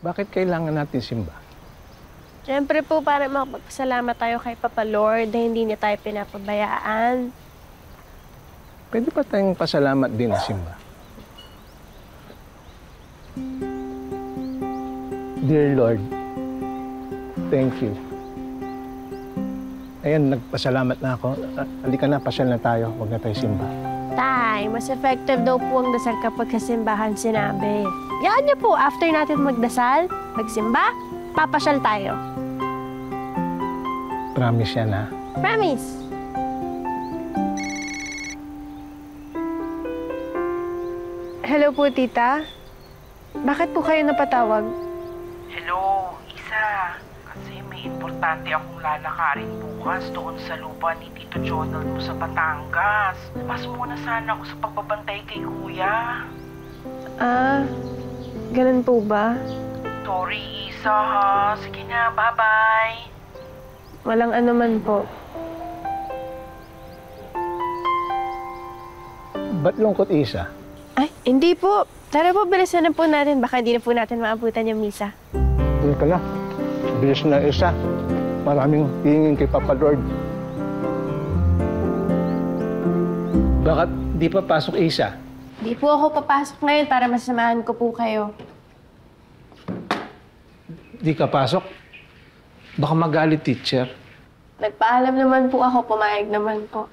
Bakit kailangan natin simba? Siyempre po, para makapagpasalamat tayo kay Papa Lord na hindi niya tayo pinapabayaan. Pwede pa tayong pasalamat din na simba? Dear Lord, thank you. Ayan, nagpasalamat na ako. Halika na, pasyal na tayo. Huwag na tayo simba. Tay, mas effective daw po ang dasal kapag kasimbahan sinabi. Yan niyo po, after natin magdasal, magsimba, papasyal tayo. Promise yan, ha? Promise! Hello po, tita. Bakit po kayo napatawag? Hello, Isa. Kasi may importante akong lalakarin bukas doon sa lupa ni Tito Jonald mo sa Batangas. Mas muna sana ako sa pagbabantay kay Kuya. Ah, ganun po ba? Sorry, Isa ha. Sige na, bye-bye. Walang anuman po. Ba't lungkot, Isa? Ay, hindi po. Tara po, bilisan na po natin. Baka hindi na po natin maabutan yung misa. Hindi ka na. Bilis na, Isa. Maraming hingin kay Papa Lord. Bakit di pa pasok, Isa? Di po ako papasok ngayon para masamahan ko po kayo. Di ka pasok? Baka magalit, teacher. Nagpaalam naman po ako, pumayag naman po.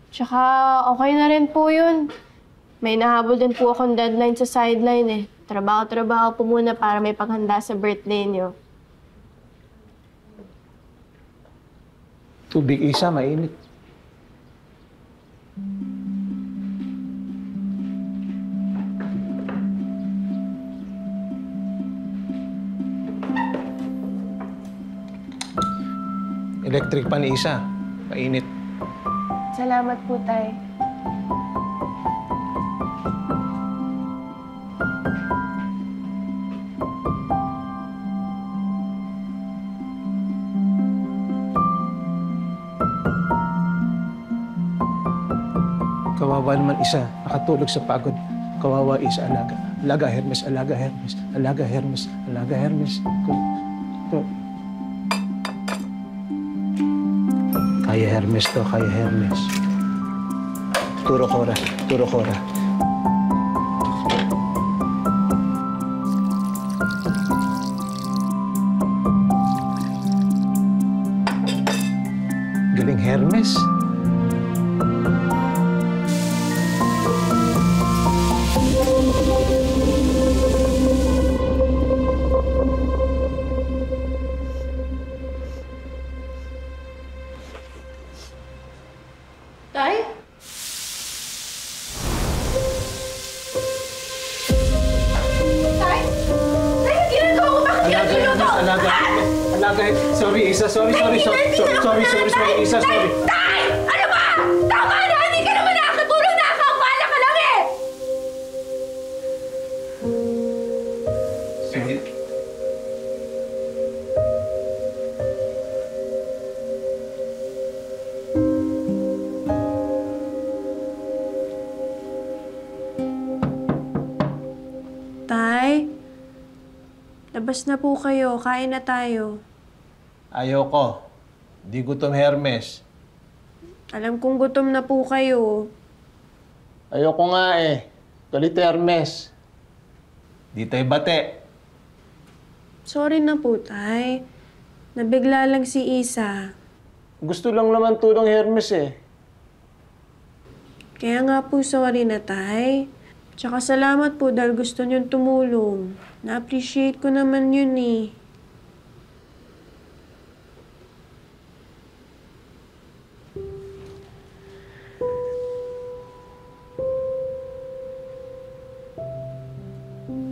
Tsaka okay na rin po yun. May nahabol din po akong deadline sa sideline eh. Trabaho-trabaho po muna para may paghanda sa birthday niyo. Tubig, Isa, mainit. Electric pan, Isa. Mainit. Salamat po, Tay. Kawawa naman, Isa. Nakatulog sa pagod. Kawawa, Isa, alaga. Alaga, Hermes, alaga, Hermes. Alaga, Hermes, alaga, Hermes. Kaya Hermes to, kaya Hermes. Turo Cora, turo Cora. Galing Hermes. Tay? Tay? Tay, ginagawa ko? Bakit Alaga, Hermes, alaga. Alaga, sorry, Isa, sorry, Isa, sorry. Tay! Ano ba? Tama na! Hindi ka naman nakakatulong! Nakakabala ka lang eh! Sige. Tay, labas na po kayo. Kain na tayo. Ayoko. Di gutom, Hermes. Alam kong gutom na po kayo. Ayoko nga eh. Galit, Hermes. Di tayo bate. Sorry na po, Tay. Nabigla lang si Isa. Gusto lang naman tulong, Hermes eh. Kaya nga po sorry na, Tay. Tsaka salamat po dahil gusto niyong tumulong. Na-appreciate ko naman yun eh.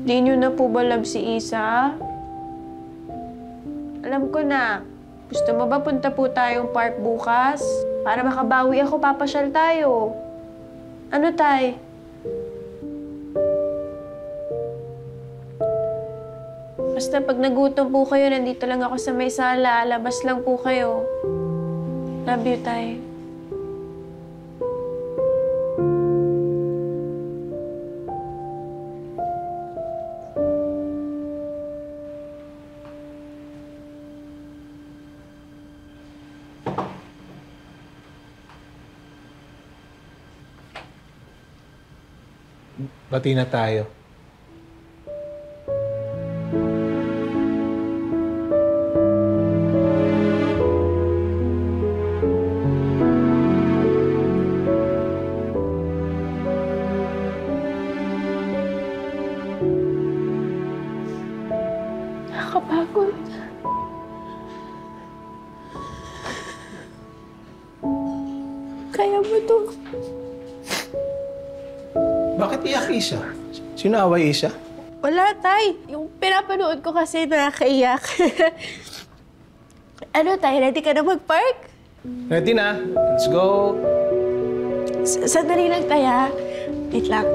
Di niyo na po ba love si Isa? Alam ko na. Gusto mo ba punta po tayong park bukas? Para makabawi ako, papasyal tayo. Ano, Tay? Basta pag nagutom po kayo, nandito lang ako sa may sala. Labas lang po kayo. Love you, Tay. Bati na tayo. Nakakapagod. Kaya mo to. Bakit iyak, Isa? Sino away, Isa? Wala, Tay. Yung pinapanood ko kasi nakakaiyak. Ano, Tay? Ready ka na mag-park? Ready na. Let's go. Sandali lang, Tay, ha? Wait lang.